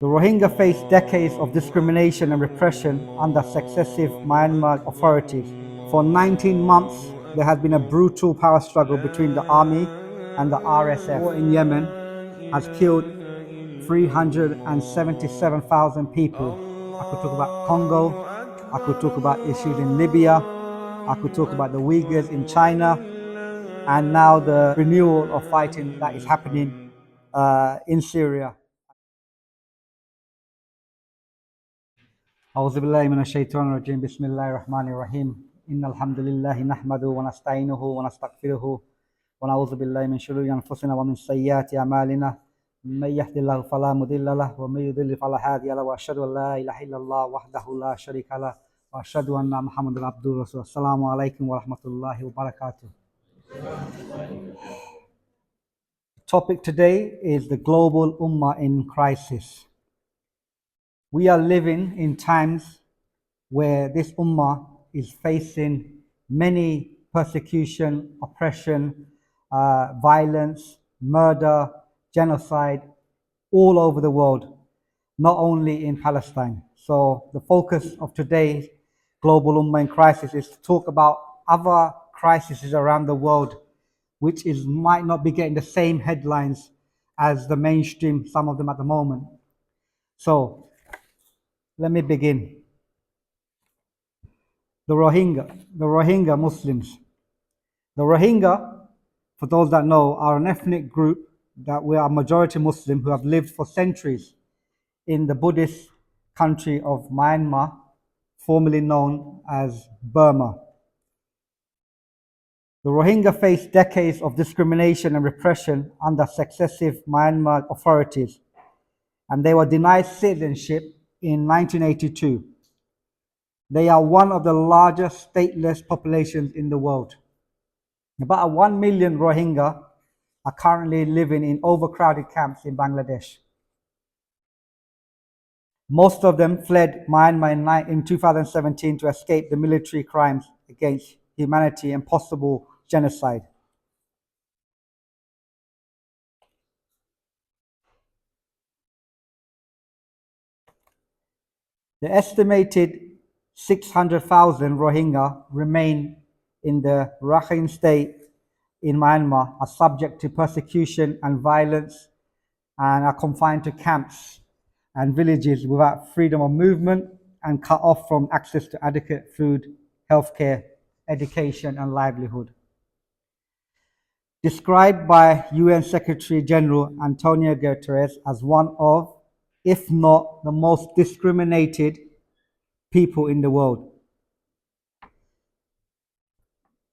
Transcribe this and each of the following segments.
The Rohingya faced decades of discrimination and repression under successive Myanmar authorities. For 19 months, there has been a brutal power struggle between the army and the RSF. War in Yemen has killed 377,000 people. I could talk about Congo, I could talk about issues in Libya, I could talk about the Uyghurs in China, and now the renewal of fighting that is happening in Syria. أعوذ بالله من الشيطان الرجيم بسم الله الرحمن الرحيم إن الحمد لله نحمده ونستعينه ونستغفره ونعوذ بالله من شرور أنفسنا ومن سيئات أعمالنا من يهد الله فلا مضل له ومن يضلل فلا هادي له وأشهد أن لا إله إلا الله وحده لا شريك له وأشهد أن محمدا عبده ورسوله السلام عليكم ورحمة الله وبركاته. The topic today is the global Ummah in crisis. We are living in times where this Ummah is facing many persecution, oppression, violence, murder, genocide all over the world, not only in Palestine. So the focus of today's Global Ummah in Crisis is to talk about other crises around the world which might not be getting the same headlines as the mainstream, some of them at the moment. So let me begin. The Rohingya Muslims. The Rohingya, for those that know, are an ethnic group that we are majority Muslim who have lived for centuries in the Buddhist country of Myanmar, formerly known as Burma. The Rohingya faced decades of discrimination and repression under successive Myanmar authorities, and they were denied citizenship in 1982. They are one of the largest stateless populations in the world. About 1 million Rohingya are currently living in overcrowded camps in Bangladesh. Most of them fled Myanmar in 2017 to escape the military crimes against humanity and possible genocide. The estimated 600,000 Rohingya remain in the Rakhine state in Myanmar, are subject to persecution and violence and are confined to camps and villages without freedom of movement and cut off from access to adequate food, healthcare, education and livelihood. Described by UN Secretary General Antonio Guterres as one of, if not the most discriminated people in the world.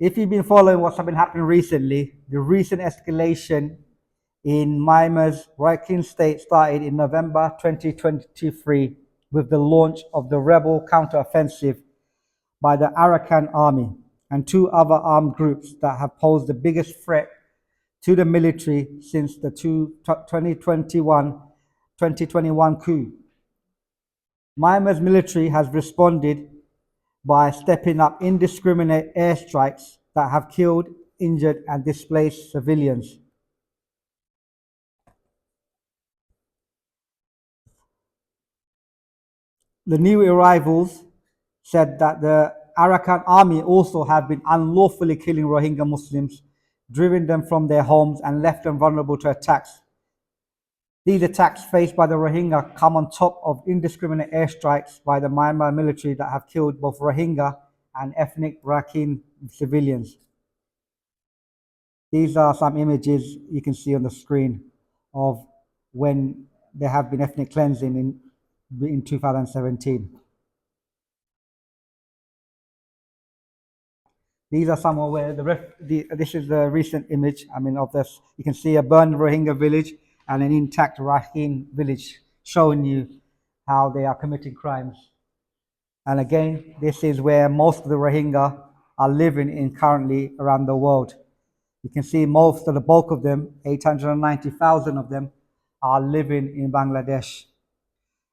If you've been following what's been happening recently, the recent escalation in Myanmar's Rakhine state started in November 2023 with the launch of the rebel counteroffensive by the Arakan army and two other armed groups that have posed the biggest threat to the military since the 2021 coup. Myanmar's military has responded by stepping up indiscriminate airstrikes that have killed, injured, and displaced civilians. The new arrivals said that the Arakan army also have been unlawfully killing Rohingya Muslims, driven them from their homes, and left them vulnerable to attacks. These attacks faced by the Rohingya come on top of indiscriminate airstrikes by the Myanmar military that have killed both Rohingya and ethnic Rakhine civilians. These are some images you can see on the screen of when there have been ethnic cleansing in 2017. These are some of where this is the recent image, of this. You can see a burned Rohingya village and an intact Rakhine village, showing you how they are committing crimes. And again, this is where most of the Rohingya are living in currently around the world. You can see most of the bulk of them, 890,000 of them, are living in Bangladesh.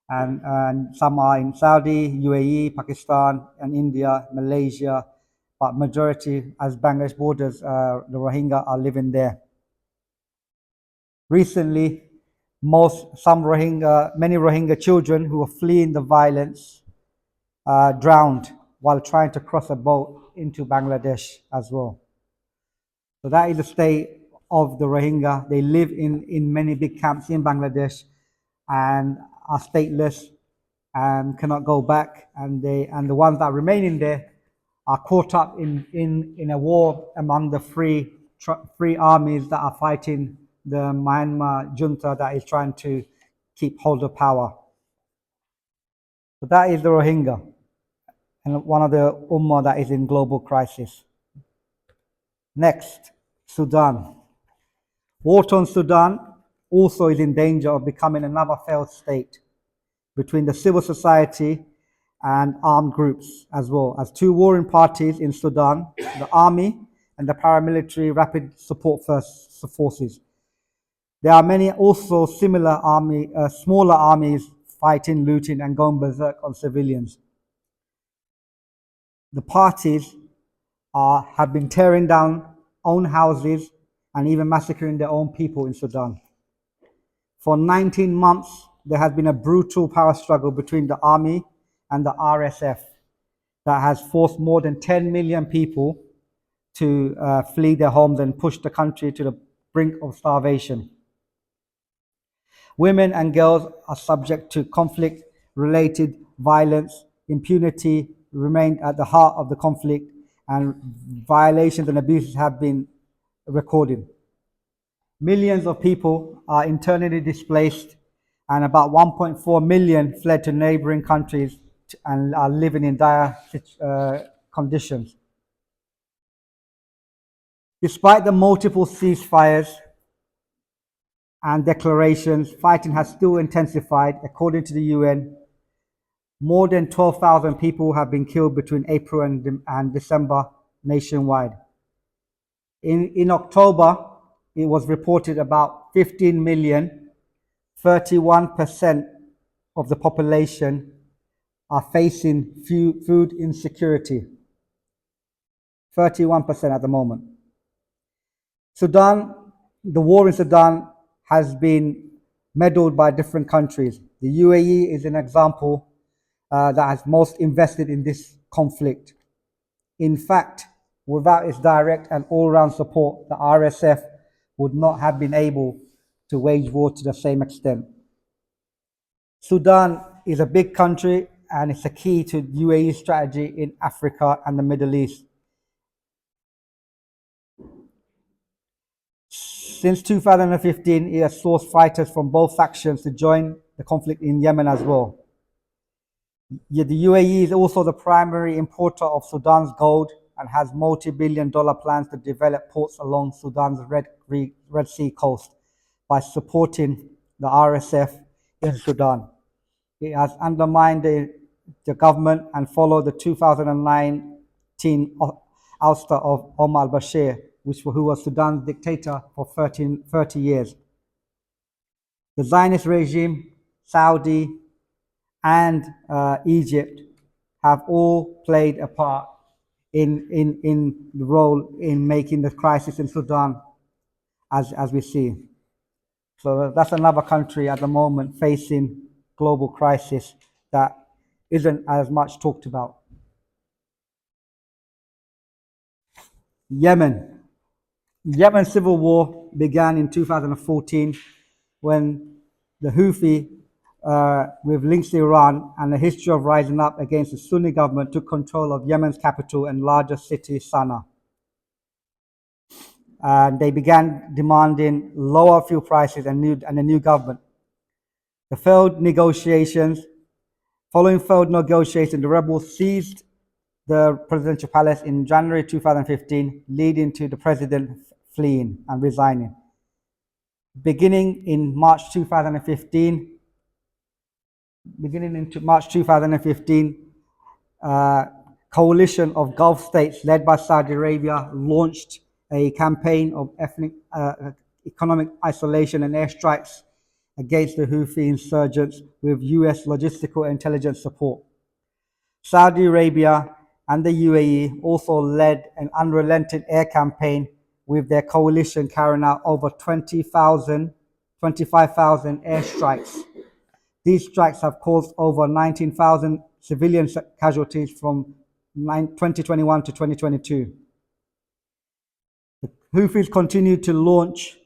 And some are in Saudi, UAE, Pakistan, and India, Malaysia, but majority, as Bangladesh borders, the Rohingya are living there. Recently, Many Rohingya children who were fleeing the violence drowned while trying to cross a boat into Bangladesh as well. So that is the state of the Rohingya. They live in many big camps in Bangladesh and are stateless and cannot go back. And the ones that remain in there are caught up in a war among the free armies that are fighting the Myanmar junta that is trying to keep hold of power. So that is the Rohingya and one of the Ummah that is in global crisis. Next, Sudan. War-torn Sudan also is in danger of becoming another failed state between the civil society and armed groups, as well as two warring parties in Sudan, the army and the paramilitary rapid support forces. There are many also smaller armies fighting, looting, and going berserk on civilians. The parties have been tearing down own houses and even massacring their own people in Sudan. For 19 months, there has been a brutal power struggle between the army and the RSF that has forced more than 10 million people to flee their homes and push the country to the brink of starvation. Women and girls are subject to conflict-related violence. Impunity remained at the heart of the conflict, and violations and abuses have been recorded. Millions of people are internally displaced, and about 1.4 million fled to neighboring countries and are living in dire conditions. Despite the multiple ceasefires and declarations, fighting has still intensified. According to the UN, more than 12,000 people have been killed between April and December nationwide. In October, it was reported about 15 million, 31% of the population are facing food insecurity. 31% at the moment. Sudan, the war in Sudan has been meddled by different countries. The UAE is an example that has most invested in this conflict. In fact, without its direct and all-round support, the RSF would not have been able to wage war to the same extent. Sudan is a big country and it's a key to UAE's strategy in Africa and the Middle East. Since 2015, it has sourced fighters from both factions to join the conflict in Yemen as well. Yet the UAE is also the primary importer of Sudan's gold and has multi-billion-dollar plans to develop ports along Sudan's Red Sea coast by supporting the RSF in Sudan. It has undermined the government and followed the 2019 ouster of Omar al-Bashir, who was Sudan's dictator for 30 years. The Zionist regime, Saudi, and Egypt have all played a part in the role in making the crisis in Sudan as we see. So that's another country at the moment facing global crisis that isn't as much talked about. Yemen. Yemen civil war began in 2014 when the Houthi, with links to Iran and a history of rising up against the Sunni government, took control of Yemen's capital and largest city, Sana'a. And they began demanding lower fuel prices and a new government. Following failed negotiations, the rebels seized the presidential palace in January 2015, leading to the president fleeing and resigning. Beginning in March 2015, coalition of Gulf states led by Saudi Arabia launched a campaign of economic isolation and airstrikes against the Houthi insurgents with US logistical and intelligence support. Saudi Arabia and the UAE also led an unrelenting air campaign with their coalition carrying out over 20,000 25,000 airstrikes. These strikes have caused over 19,000 civilian casualties from 2021 to 2022. The Houthis continue to launch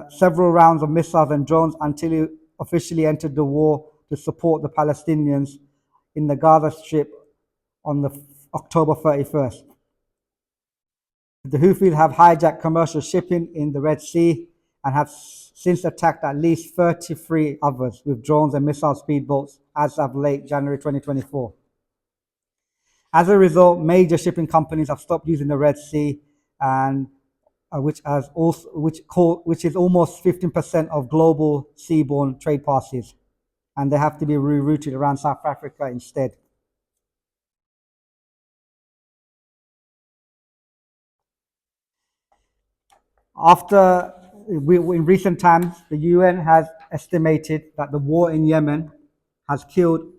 several rounds of missiles and drones until it officially entered the war to support the Palestinians in the Gaza Strip on the October 31st. The Houthis have hijacked commercial shipping in the Red Sea and have since attacked at least 33 others with drones and missile speedboats as of late January 2024. As a result, major shipping companies have stopped using the Red Sea, and which is almost 15% of global seaborne trade passes, and they have to be rerouted around South Africa instead. In recent times, the UN has estimated that the war in Yemen has killed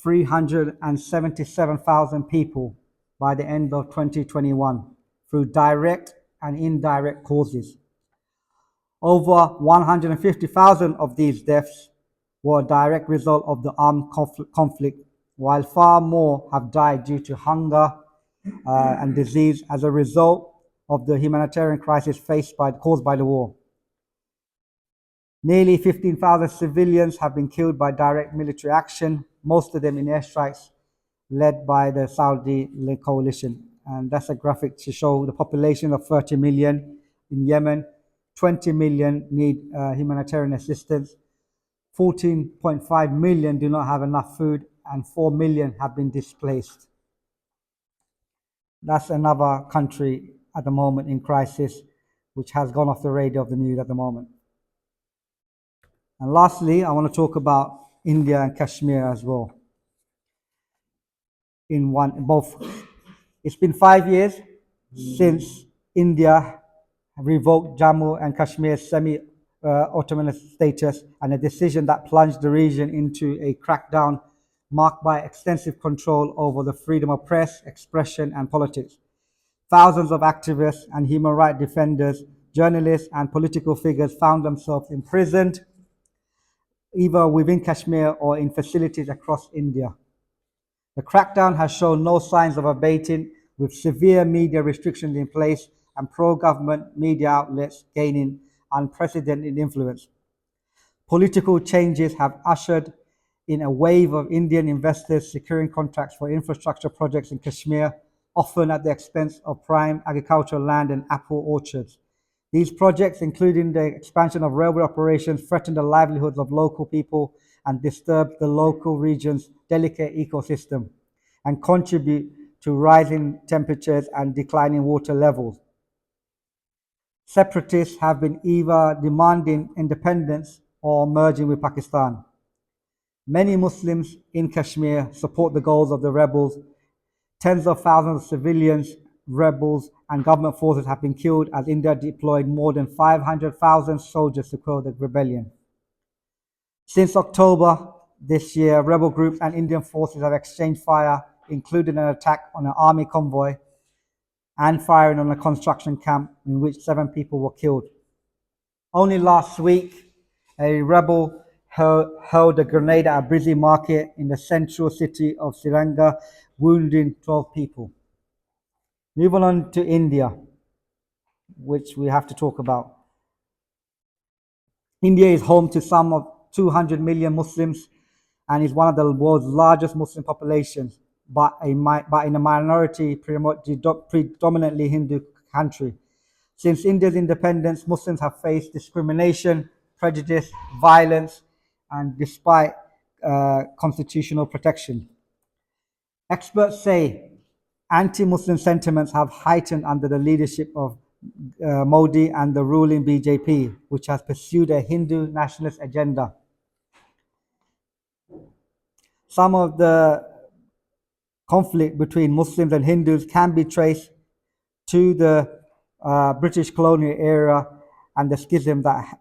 377,000 people by the end of 2021 through direct and indirect causes. Over 150,000 of these deaths were a direct result of the armed conflict, while far more have died due to hunger and disease as a result of the humanitarian crisis caused by the war. Nearly 15,000 civilians have been killed by direct military action, most of them in airstrikes led by the Saudi coalition. And that's a graphic to show the population of 30 million in Yemen. 20 million need humanitarian assistance. 14.5 million do not have enough food, and 4 million have been displaced. That's another country at the moment in crisis, which has gone off the radar of the news at the moment. And lastly, I want to talk about India and Kashmir as well. It's been 5 years since India revoked Jammu and Kashmir's semi-autonomous status, and a decision that plunged the region into a crackdown marked by extensive control over the freedom of press, expression, and politics. Thousands of activists and human rights defenders, journalists, and political figures found themselves imprisoned, either within Kashmir or in facilities across India. The crackdown has shown no signs of abating, with severe media restrictions in place and pro-government media outlets gaining unprecedented influence. Political changes have ushered in a wave of Indian investors securing contracts for infrastructure projects in Kashmir, often at the expense of prime agricultural land and apple orchards. These projects, including the expansion of railway operations, threaten the livelihoods of local people and disturb the local region's delicate ecosystem and contribute to rising temperatures and declining water levels. Separatists have been either demanding independence or merging with Pakistan. Many Muslims in Kashmir support the goals of the rebels. Tens of thousands of civilians, rebels, and government forces have been killed as India deployed more than 500,000 soldiers to quell the rebellion. Since October this year, rebel groups and Indian forces have exchanged fire, including an attack on an army convoy and firing on a construction camp in which 7 people were killed. Only last week, a rebel hurled a grenade at a busy market in the central city of Srinagar, wounding 12 people. Moving on to India, which we have to talk about. India is home to some of 200 million Muslims and is one of the world's largest Muslim populations, but in a minority, predominantly Hindu country. Since India's independence, Muslims have faced discrimination, prejudice, violence, and despite constitutional protection. Experts say anti-Muslim sentiments have heightened under the leadership of Modi and the ruling BJP, which has pursued a Hindu nationalist agenda. Some of the conflict between Muslims and Hindus can be traced to the British colonial era and the schism that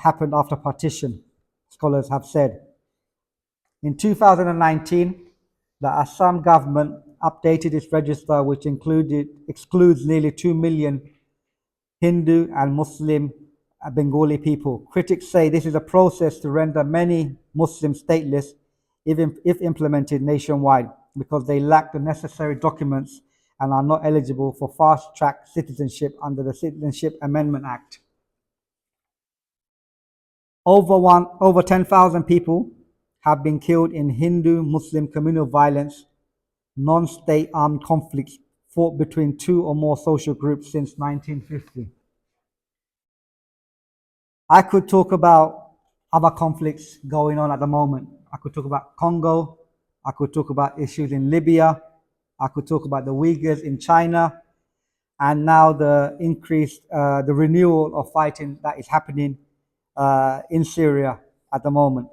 happened after partition, scholars have said. In 2019, the Assam government updated its register, which excludes nearly 2 million Hindu and Muslim Bengali people. Critics say this is a process to render many Muslims stateless if implemented nationwide because they lack the necessary documents and are not eligible for fast-track citizenship under the Citizenship Amendment Act. Over 10,000 people have been killed in Hindu-Muslim communal violence, non-state armed conflicts fought between two or more social groups since 1950. I could talk about other conflicts going on at the moment. I could talk about Congo. I could talk about issues in Libya. I could talk about the Uyghurs in China. And now the the renewal of fighting that is happening in Syria at the moment.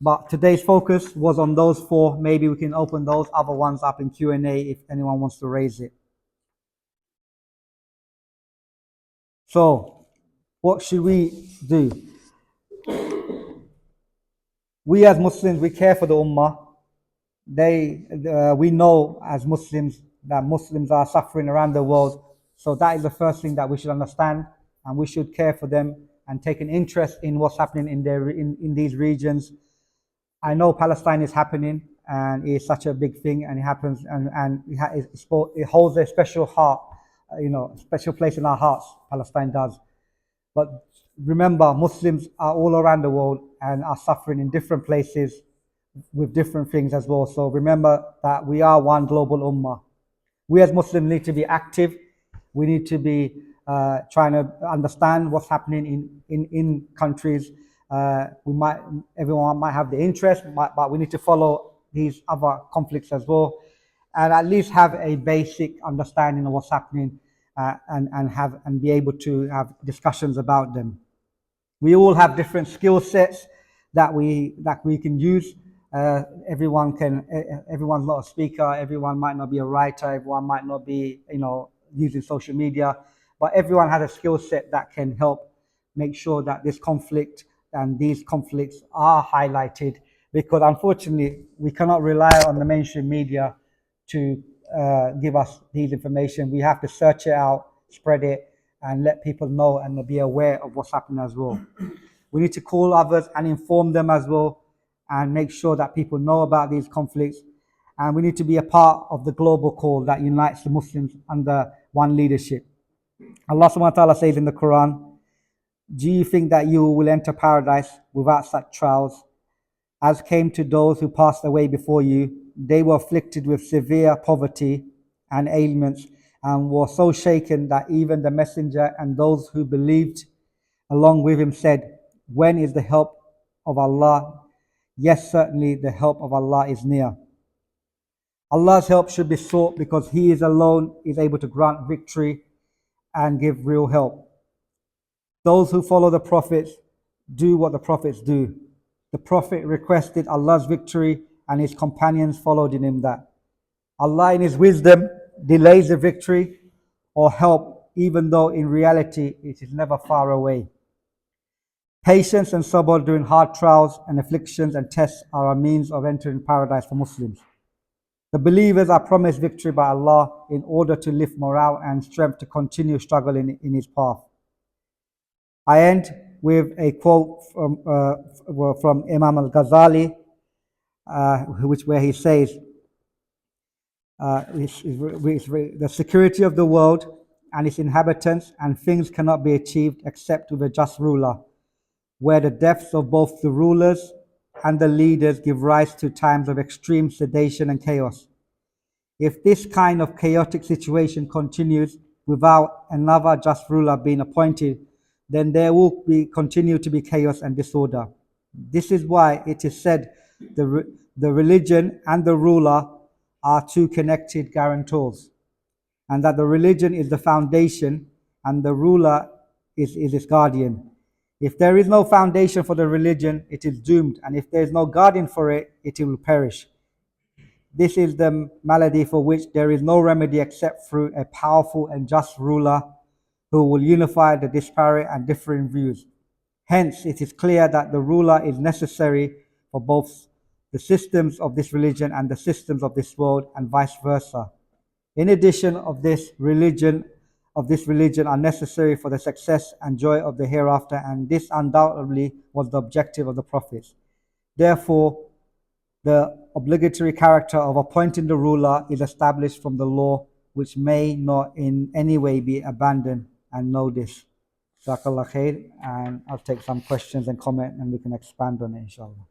But today's focus was on those four. Maybe we can open those other ones up in Q&A if anyone wants to raise it. So, what should we do? We as Muslims, we care for the Ummah. We know as Muslims that Muslims are suffering around the world. So that is the first thing that we should understand, and we should care for them and take an interest in what's happening in these regions. I know Palestine is happening, and it's such a big thing, and it happens, and it holds a special heart, special place in our hearts. Palestine does. But remember, Muslims are all around the world and are suffering in different places with different things as well. So remember that we are one global ummah. We as Muslims need to be active. We need to be trying to understand what's happening in countries. Everyone might have the interest, but we need to follow these other conflicts as well, and at least have a basic understanding of what's happening, and be able to have discussions about them. We all have different skill sets that we can use. Everyone's not a speaker. Everyone might not be a writer. Everyone might not be, using social media. But everyone has a skill set that can help make sure that this conflict and these conflicts are highlighted. Because unfortunately, we cannot rely on the mainstream media to give us these information. We have to search it out, spread it, and let people know and be aware of what's happening as well. We need to call others and inform them as well, and make sure that people know about these conflicts. And we need to be a part of the global call that unites the Muslims under one leadership. Allah subhanahu wa ta'ala says in the Quran, "Do you think that you will enter paradise without such trials? As came to those who passed away before you, they were afflicted with severe poverty and ailments, and were so shaken that even the messenger and those who believed along with him said, when is the help of Allah? Yes, certainly the help of Allah is near." Allah's help should be sought because He is alone is able to grant victory and give real help. Those who follow the prophets do what the prophets do. The prophet requested Allah's victory, and his companions followed in him that. Allah in His wisdom delays the victory or help, even though in reality it is never far away. Patience and sabr during hard trials and afflictions and tests are a means of entering paradise for Muslims. The believers are promised victory by Allah in order to lift morale and strength to continue struggling in His path. I end with a quote from Imam al-Ghazali, where he says, the security of the world and its inhabitants and things cannot be achieved except with a just ruler, where the deaths of both the rulers and the leaders give rise to times of extreme sedation and chaos. If this kind of chaotic situation continues without another just ruler being appointed, then there will continue to be chaos and disorder. This is why it is said the religion and the ruler are two connected guarantors, and that the religion is the foundation and the ruler is its guardian. If there is no foundation for the religion, it is doomed, and if there is no guardian for it, it will perish. This is the malady for which there is no remedy except through a powerful and just ruler who will unify the disparate and differing views. Hence, it is clear that the ruler is necessary for both the systems of this religion and the systems of this world, and vice versa. In addition of this, religion of this religion are necessary for the success and joy of the hereafter, and this undoubtedly was the objective of the prophets. Therefore, the obligatory character of appointing the ruler is established from the law, which may not in any way be abandoned, and know this. Jazakallah khair, and I'll take some questions and comment and we can expand on it inshallah.